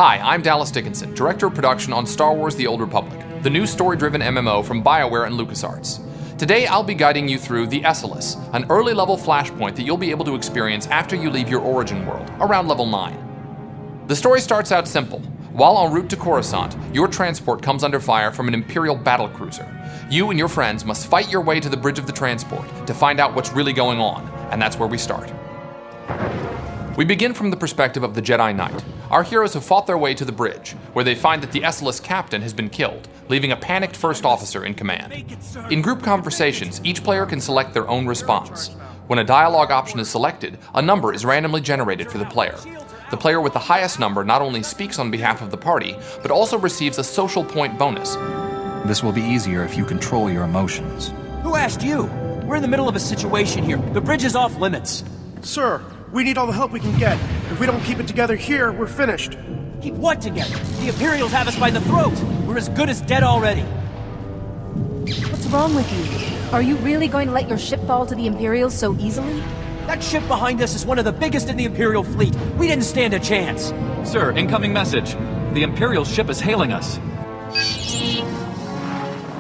Hi, I'm Dickinson, Director of Production on Star Wars The Old Republic, the new story-driven MMO from BioWare and LucasArts. Today I'll be guiding you through the Esseles, an early-level flashpoint that you'll be able to experience after you leave your origin world, around level 9. The story starts out simple. While en route to Coruscant, your transport comes under fire from an Imperial battlecruiser. You and your friends must fight your way to the bridge of the transport to find out what's really going on, and that's where we start. We begin from the perspective of the Jedi Knight. Our heroes have fought their way to the bridge, where they find that the Esseles captain has been killed, leaving a panicked first officer in command. In group conversations, each player can select their own response. When a dialogue option is selected, a number is randomly generated for the player. The player with the highest number not only speaks on behalf of the party, but also receives a social point bonus. This will be easier if you control your emotions. Who asked you? We're in the middle of a situation here. The bridge is off limits. Sir, we need all the help we can get. If we don't keep it together here, we're finished. Keep what together? The Imperials have us by the throat. We're as good as dead already. What's wrong with you? Are you really going to let your ship fall to the Imperials so easily? That ship behind us is one of the biggest in the Imperial fleet. We didn't stand a chance. Sir, incoming message. The Imperial ship is hailing us.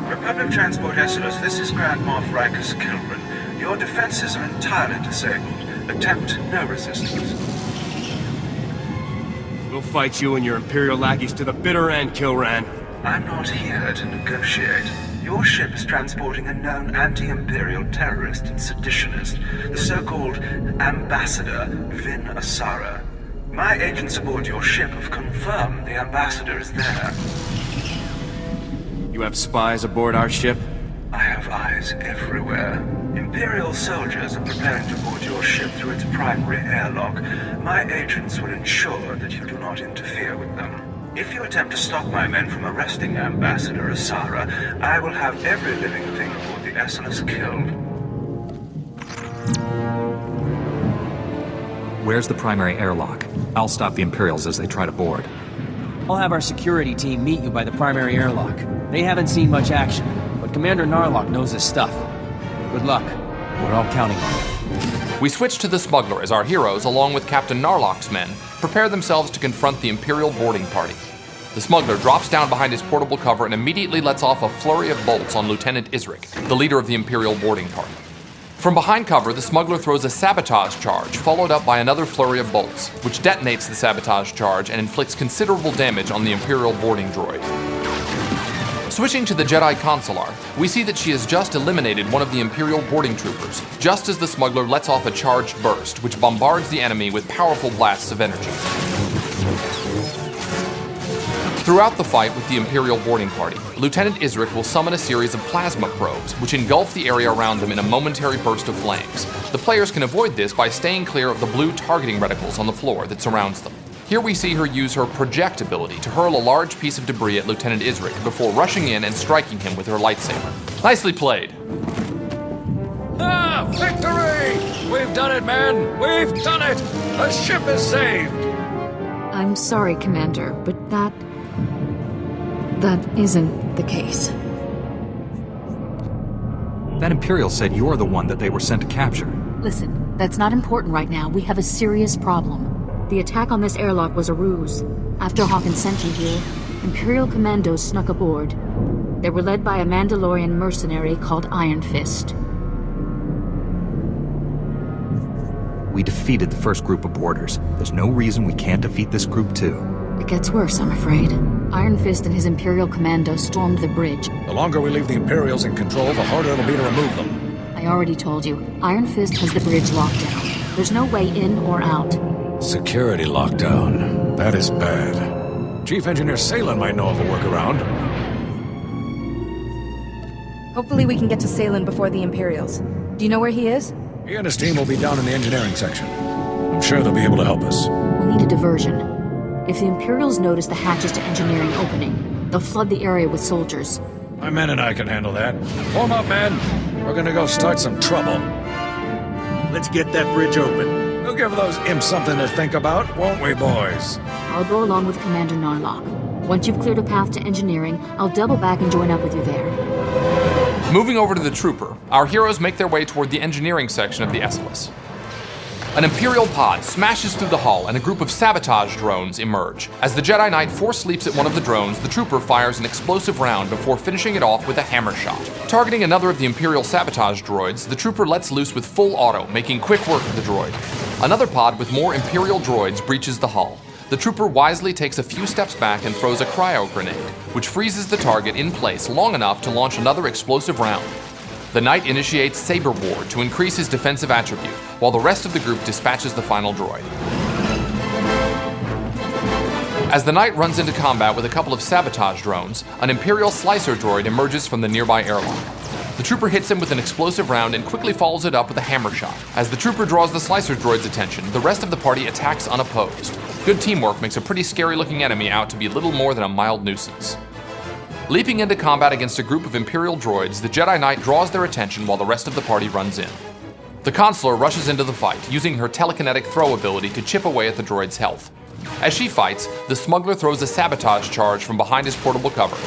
Republic Transport Esseles, this is Grand Moff Kilran. Your defenses are entirely disabled. Attempt no resistance. We'll fight you and your Imperial lackeys to the bitter end, Kilran. I'm not here to negotiate. Your ship is transporting a known anti-Imperial terrorist and seditionist, the so-called Ambassador Vin Asara. My agents aboard your ship have confirmed the Ambassador is there. You have spies aboard our ship? I have eyes everywhere. Imperial soldiers are preparing to board your ship through its primary airlock. My agents will ensure that you do not interfere with them. If you attempt to stop my men from arresting Ambassador Asara, I will have every living thing aboard the Esseles killed. Where's the primary airlock? I'll stop the Imperials as they try to board. I'll have our security team meet you by the primary airlock. They haven't seen much action, but Commander Narlock knows his stuff. Good luck. We're all counting on it. We switch to the smuggler as our heroes, along with Captain Narlock's men, prepare themselves to confront the Imperial boarding party. The smuggler drops down behind his portable cover and immediately lets off a flurry of bolts on Lieutenant Isric, the leader of the Imperial boarding party. From behind cover, the smuggler throws a sabotage charge, followed up by another flurry of bolts, which detonates the sabotage charge and inflicts considerable damage on the Imperial boarding droid. Switching to the Jedi Consular, we see that she has just eliminated one of the Imperial boarding troopers, just as the smuggler lets off a charged burst, which bombards the enemy with powerful blasts of energy. Throughout the fight with the Imperial boarding party, Lieutenant Isric will summon a series of plasma probes, which engulf the area around them in a momentary burst of flames. The players can avoid this by staying clear of the blue targeting reticles on the floor that surrounds them. Here we see her use her project ability to hurl a large piece of debris at Lieutenant Isric before rushing in and striking him with her lightsaber. Nicely played. Ah, victory! We've done it, man! We've done it! The ship is saved! I'm sorry, Commander, but that isn't the case. That Imperial said you're the one that they were sent to capture. Listen, that's not important right now. We have a serious problem. The attack on this airlock was a ruse. After Hawkins sent you here, Imperial commandos snuck aboard. They were led by a Mandalorian mercenary called Iron Fist. We defeated the first group of boarders. There's no reason we can't defeat this group too. It gets worse, I'm afraid. Iron Fist and his Imperial commandos stormed the bridge. The longer we leave the Imperials in control, the harder it'll be to remove them. I already told you, Iron Fist has the bridge locked down. There's no way in or out. Security lockdown. That is bad. Chief Engineer Salen might know of a workaround. Hopefully we can get to Salen before the Imperials. Do you know where he is? He and his team will be down in the engineering section. I'm sure they'll be able to help us. We'll need a diversion. If the Imperials notice the hatches to engineering opening, they'll flood the area with soldiers. My men and I can handle that. Form up, men. We're gonna go start some trouble. Let's get that bridge open. We'll give those imps something to think about, won't we, boys? I'll go along with Commander Narlock. Once you've cleared a path to engineering, I'll double back and join up with you there. Moving over to the trooper, our heroes make their way toward the engineering section of the Esseles. An Imperial pod smashes through the hull and a group of sabotage drones emerge. As the Jedi Knight force leaps at one of the drones, the trooper fires an explosive round before finishing it off with a hammer shot. Targeting another of the Imperial sabotage droids, the trooper lets loose with full auto, making quick work of the droid. Another pod with more Imperial droids breaches the hull. The trooper wisely takes a few steps back and throws a cryo grenade, which freezes the target in place long enough to launch another explosive round. The Knight initiates Saber Ward to increase his defensive attribute, while the rest of the group dispatches the final droid. As the Knight runs into combat with a couple of sabotage drones, an Imperial slicer droid emerges from the nearby airlock. The trooper hits him with an explosive round and quickly follows it up with a hammer shot. As the trooper draws the slicer droid's attention, the rest of the party attacks unopposed. Good teamwork makes a pretty scary-looking enemy out to be little more than a mild nuisance. Leaping into combat against a group of Imperial droids, the Jedi Knight draws their attention while the rest of the party runs in. The Consular rushes into the fight, using her telekinetic throw ability to chip away at the droid's health. As she fights, the smuggler throws a sabotage charge from behind his portable cover.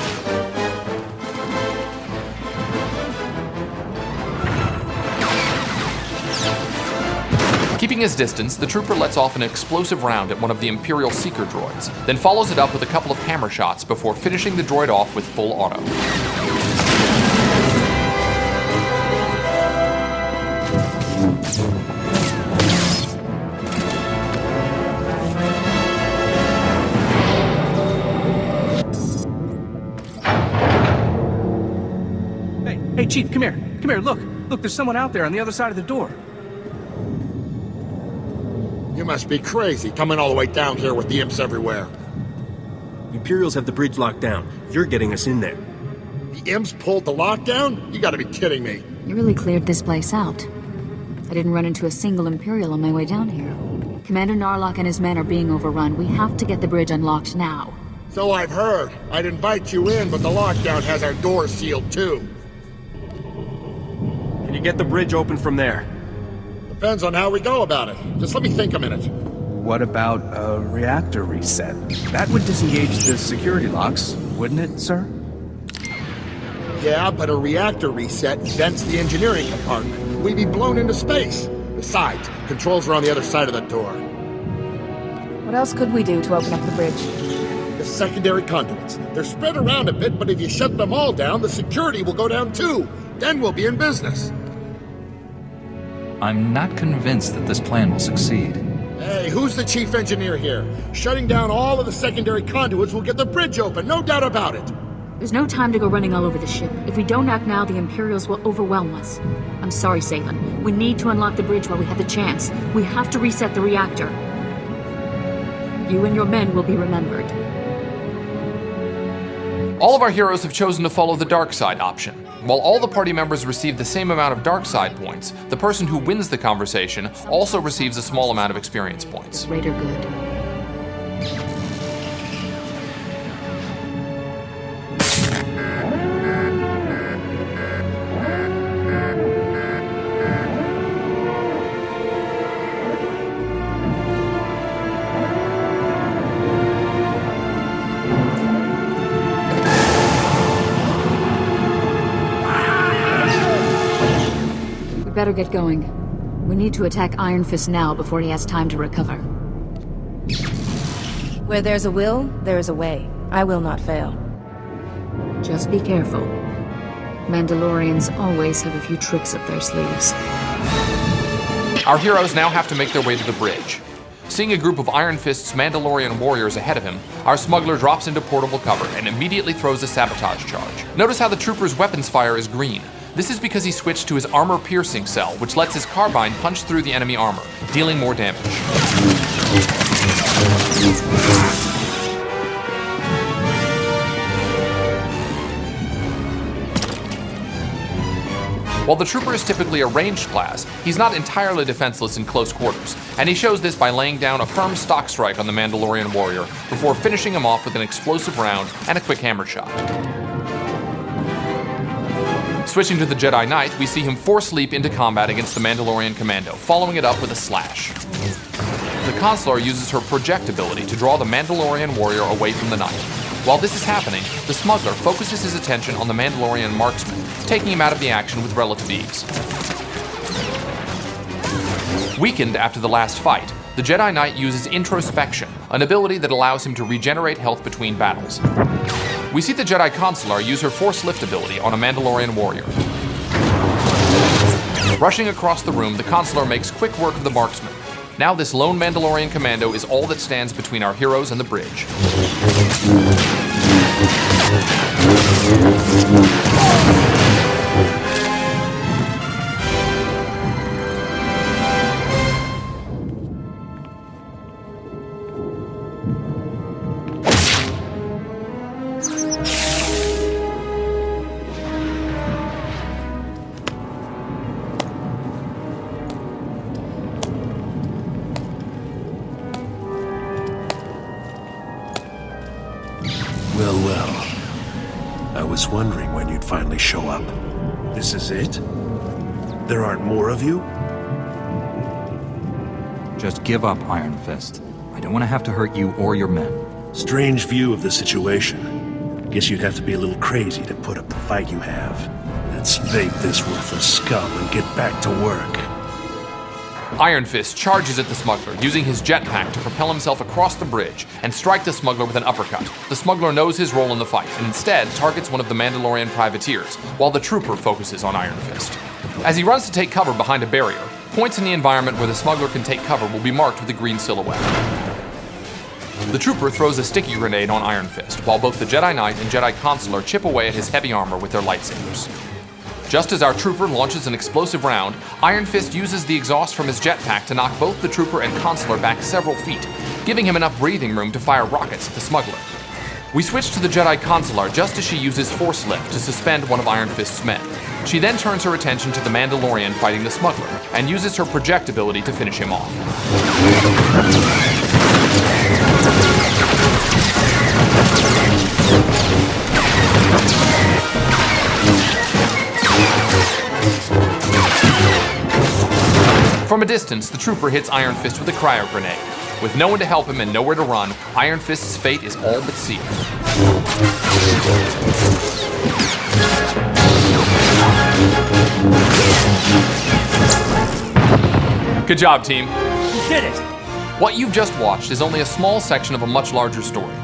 Keeping his distance, the trooper lets off an explosive round at one of the Imperial seeker droids, then follows it up with a couple of hammer shots before finishing the droid off with full auto. Hey, Chief, come here. Come here, look. Look, there's someone out there on the other side of the door. You must be crazy, coming all the way down here with the imps everywhere. The Imperials have the bridge locked down. You're getting us in there. The imps pulled the lockdown? You gotta be kidding me. You really cleared this place out. I didn't run into a single Imperial on my way down here. Commander Narlock and his men are being overrun. We have to get the bridge unlocked now. So I've heard. I'd invite you in, but the lockdown has our doors sealed too. Can you get the bridge open from there? Depends on how we go about it. Just let me think a minute. What about a reactor reset? That would disengage the security locks, wouldn't it, sir? Yeah, but a reactor reset vents the engineering compartment. We'd be blown into space. Besides, controls are on the other side of the door. What else could we do to open up the bridge? The secondary conduits. They're spread around a bit, but if you shut them all down, the security will go down too. Then we'll be in business. I'm not convinced that this plan will succeed. Hey, who's the chief engineer here? Shutting down all of the secondary conduits will get the bridge open, no doubt about it. There's no time to go running all over the ship. If we don't act now, the Imperials will overwhelm us. I'm sorry, Salen. We need to unlock the bridge while we have the chance. We have to reset the reactor. You and your men will be remembered. All of our heroes have chosen to follow the dark side option. While all the party members receive the same amount of dark side points, the person who wins the conversation also receives a small amount of experience points. Greater good. Better get going. We need to attack Iron Fist now before he has time to recover. Where there's a will, there is a way. I will not fail. Just be careful. Mandalorians always have a few tricks up their sleeves. Our heroes now have to make their way to the bridge. Seeing a group of Iron Fist's Mandalorian warriors ahead of him, our smuggler drops into portable cover and immediately throws a sabotage charge. Notice how the trooper's weapons fire is green. This is because he switched to his armor-piercing cell, which lets his carbine punch through the enemy armor, dealing more damage. While the trooper is typically a ranged class, he's not entirely defenseless in close quarters, and he shows this by laying down a firm stock strike on the Mandalorian warrior before finishing him off with an explosive round and a quick hammer shot. Switching to the Jedi Knight, we see him force leap into combat against the Mandalorian commando, following it up with a slash. The Consular uses her project ability to draw the Mandalorian warrior away from the Knight. While this is happening, the smuggler focuses his attention on the Mandalorian marksman, taking him out of the action with relative ease. Weakened after the last fight, the Jedi Knight uses introspection, an ability that allows him to regenerate health between battles. We see the Jedi Consular use her Force Lift ability on a Mandalorian warrior. Rushing across the room, the Consular makes quick work of the marksman. Now this lone Mandalorian commando is all that stands between our heroes and the bridge. Well. I was wondering when you'd finally show up. This is it? There aren't more of you? Just give up, Iron Fist. I don't want to have to hurt you or your men. Strange view of the situation. Guess you'd have to be a little crazy to put up the fight you have. Let's fake this worthless scum and get back to work. Iron Fist charges at the smuggler, using his jetpack to propel himself across the bridge and strike the smuggler with an uppercut. The smuggler knows his role in the fight and instead targets one of the Mandalorian privateers, while the trooper focuses on Iron Fist. As he runs to take cover behind a barrier, points in the environment where the smuggler can take cover will be marked with a green silhouette. The trooper throws a sticky grenade on Iron Fist, while both the Jedi Knight and Jedi Consular chip away at his heavy armor with their lightsabers. Just as our trooper launches an explosive round, Iron Fist uses the exhaust from his jetpack to knock both the trooper and Consular back several feet, giving him enough breathing room to fire rockets at the smuggler. We switch to the Jedi Consular just as she uses Force Lift to suspend one of Iron Fist's men. She then turns her attention to the Mandalorian fighting the smuggler, and uses her project ability to finish him off. From a distance, the trooper hits Iron Fist with a cryo grenade. With no one to help him and nowhere to run, Iron Fist's fate is all but sealed. Good job, team. You did it! What you've just watched is only a small section of a much larger story.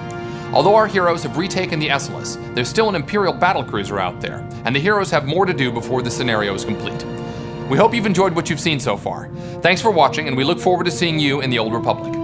Although our heroes have retaken the Esseles, there's still an Imperial battlecruiser out there, and the heroes have more to do before the scenario is complete. We hope you've enjoyed what you've seen so far. Thanks for watching, and we look forward to seeing you in the Old Republic.